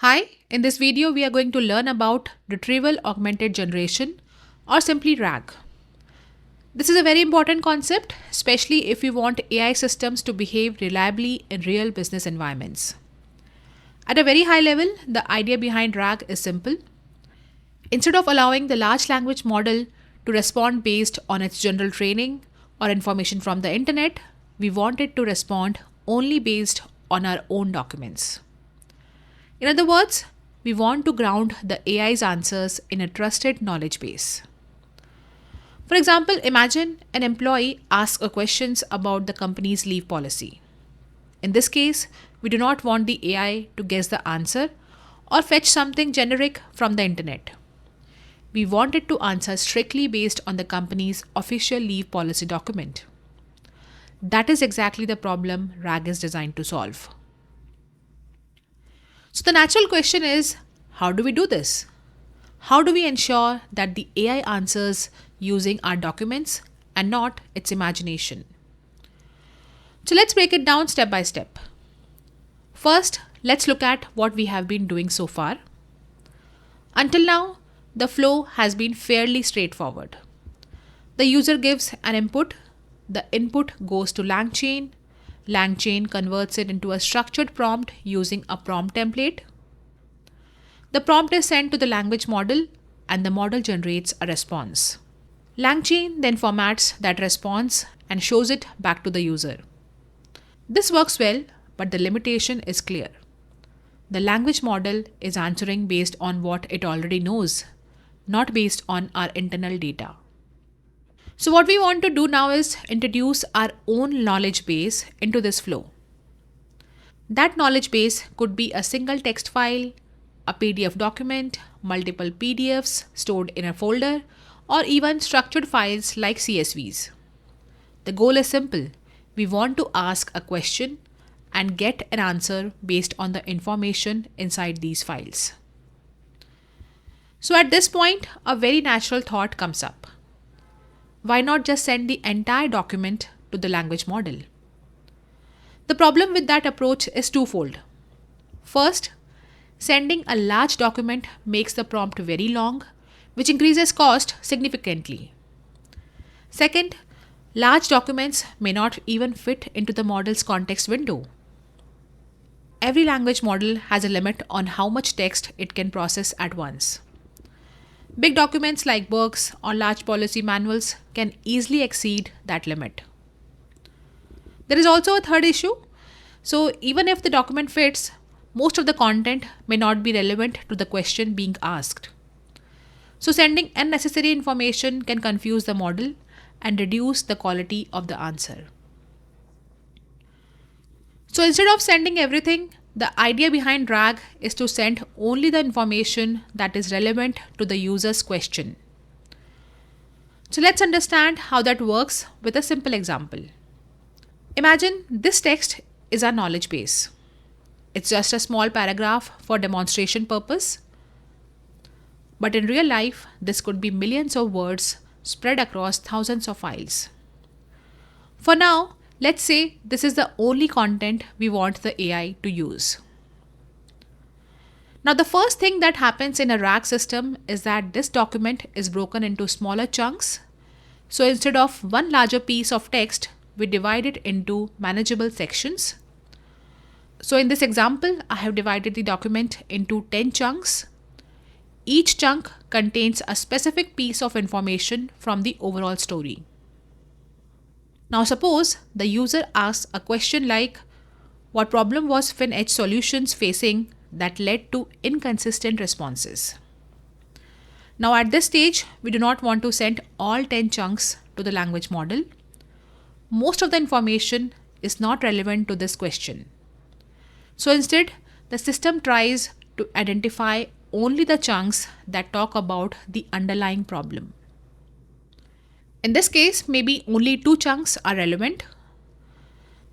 Hi, in this video we are going to learn about Retrieval-Augmented Generation or simply RAG. This is a very important concept, especially if you want AI systems to behave reliably in real business environments. At a very high level, the idea behind RAG is simple. Instead of allowing the large language model to respond based on its general training or information from the internet, we want it to respond only based on our own documents. In other words, we want to ground the AI's answers in a trusted knowledge base. For example, imagine an employee asks a questions about the company's leave policy. In this case, we do not want the AI to guess the answer or fetch something generic from the internet. We want it to answer strictly based on the company's official leave policy document. That is exactly the problem RAG is designed to solve. So the natural question is, how do we do this? How do we ensure that the AI answers using our documents and not its imagination? So let's break it down step by step. First, let's look at what we have been doing so far. Until now, the flow has been fairly straightforward. The user gives an input, the input goes to LangChain. LangChain converts it into a structured prompt using a prompt template. The prompt is sent to the language model and the model generates a response. LangChain then formats that response and shows it back to the user. This works well, but the limitation is clear. The language model is answering based on what it already knows, not based on our internal data. So what we want to do now is introduce our own knowledge base into this flow. That knowledge base could be a single text file, a PDF document, multiple PDFs stored in a folder, or even structured files like CSVs. The goal is simple. We want to ask a question and get an answer based on the information inside these files. So at this point, a very natural thought comes up. Why not just send the entire document to the language model? The problem with that approach is twofold. First, sending a large document makes the prompt very long, which increases cost significantly. Second, large documents may not even fit into the model's context window. Every language model has a limit on how much text it can process at once. Big documents like books or large policy manuals can easily exceed that limit. There is also a third issue. So even if the document fits, most of the content may not be relevant to the question being asked. So sending unnecessary information can confuse the model and reduce the quality of the answer. So instead of sending everything, the idea behind RAG is to send only the information that is relevant to the user's question. So let's understand how that works with a simple example. Imagine this text is our knowledge base. It's just a small paragraph for demonstration purpose. But in real life, this could be millions of words spread across thousands of files. For now, let's say this is the only content we want the AI to use. Now, the first thing that happens in a RAG system is that this document is broken into smaller chunks. So instead of one larger piece of text, we divide it into manageable sections. So in this example, I have divided the document into 10 chunks. Each chunk contains a specific piece of information from the overall story. Now suppose the user asks a question like, what problem was FinEdge Solutions facing that led to inconsistent responses? Now at this stage, we do not want to send all 10 chunks to the language model. Most of the information is not relevant to this question. So instead, the system tries to identify only the chunks that talk about the underlying problem. In this case, maybe only 2 chunks are relevant.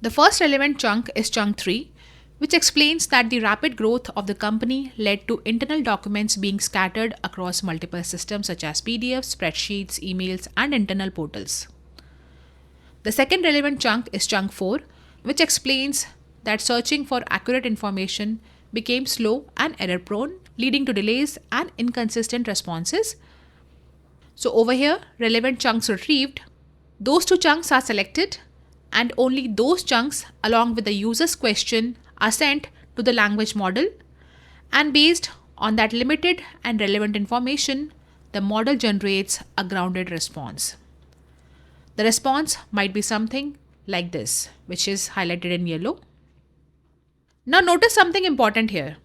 The first relevant chunk is chunk 3, which explains that the rapid growth of the company led to internal documents being scattered across multiple systems such as PDFs, spreadsheets, emails, and internal portals. The second relevant chunk is chunk 4, which explains that searching for accurate information became slow and error prone, leading to delays and inconsistent responses. So over here, relevant chunks retrieved, those two chunks are selected, and only those chunks along with the user's question are sent to the language model, and based on that limited and relevant information, the model generates a grounded response. The response might be something like this, which is highlighted in yellow. Now notice something important here.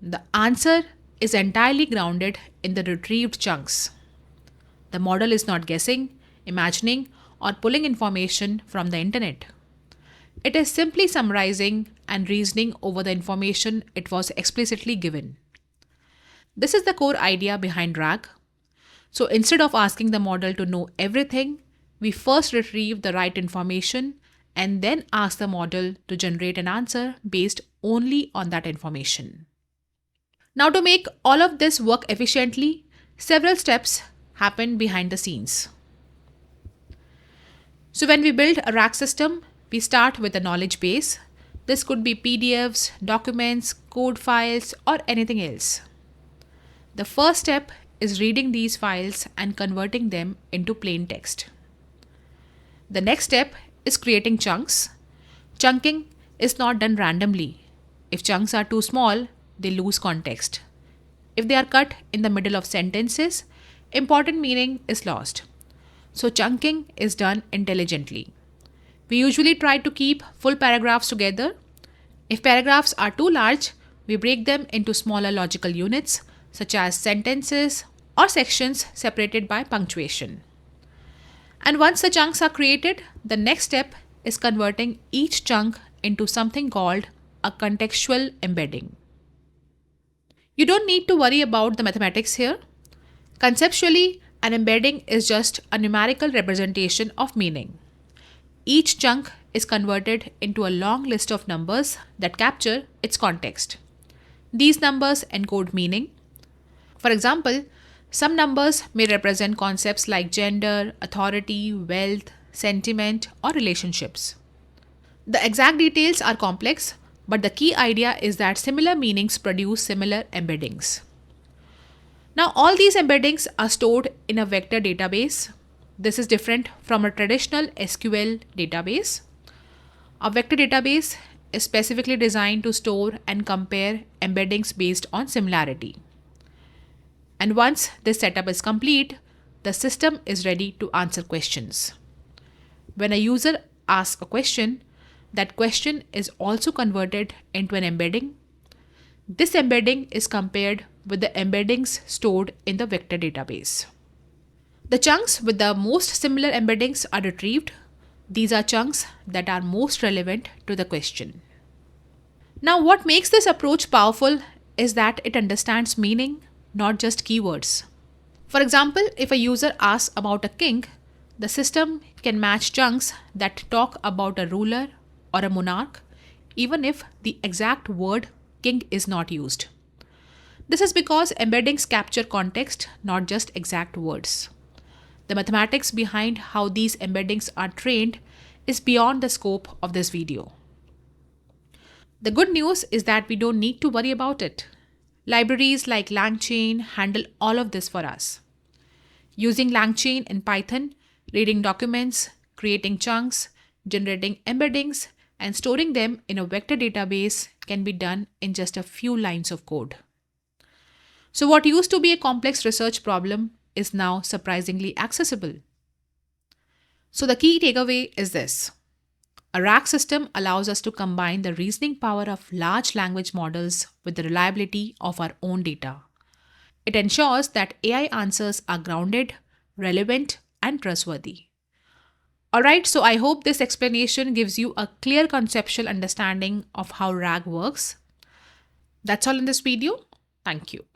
The answer is entirely grounded in the retrieved chunks. The model is not guessing, imagining, or pulling information from the internet. It is simply summarizing and reasoning over the information it was explicitly given. This is the core idea behind RAG. So instead of asking the model to know everything, we first retrieve the right information and then ask the model to generate an answer based only on that information. Now, to make all of this work efficiently, several steps happen behind the scenes. So when we build a RAG system, we start with a knowledge base. This could be PDFs, documents, code files, or anything else. The first step is reading these files and converting them into plain text. The next step is creating chunks. Chunking is not done randomly. If chunks are too small, they lose context. If they are cut in the middle of sentences, important meaning is lost. So chunking is done intelligently. We usually try to keep full paragraphs together. If paragraphs are too large, we break them into smaller logical units, such as sentences or sections separated by punctuation. And once the chunks are created, the next step is converting each chunk into something called a contextual embedding. You don't need to worry about the mathematics here. Conceptually, an embedding is just a numerical representation of meaning. Each chunk is converted into a long list of numbers that capture its context. These numbers encode meaning. For example, some numbers may represent concepts like gender, authority, wealth, sentiment, or relationships. The exact details are complex, but the key idea is that similar meanings produce similar embeddings. Now, all these embeddings are stored in a vector database. This is different from a traditional SQL database. A vector database is specifically designed to store and compare embeddings based on similarity. And once this setup is complete, the system is ready to answer questions. When a user asks a question, that question is also converted into an embedding. This embedding is compared with the embeddings stored in the vector database. The chunks with the most similar embeddings are retrieved. These are chunks that are most relevant to the question. Now, what makes this approach powerful is that it understands meaning, not just keywords. For example, if a user asks about a king, the system can match chunks that talk about a ruler or a monarch, even if the exact word king is not used. This is because embeddings capture context, not just exact words. The mathematics behind how these embeddings are trained is beyond the scope of this video. The good news is that we don't need to worry about it. Libraries like LangChain handle all of this for us. Using LangChain in Python, reading documents, creating chunks, generating embeddings, and storing them in a vector database can be done in just a few lines of code. So what used to be a complex research problem is now surprisingly accessible. So the key takeaway is this. A RAG system allows us to combine the reasoning power of large language models with the reliability of our own data. It ensures that AI answers are grounded, relevant, and trustworthy. Alright, so I hope this explanation gives you a clear conceptual understanding of how RAG works. That's all in this video. Thank you.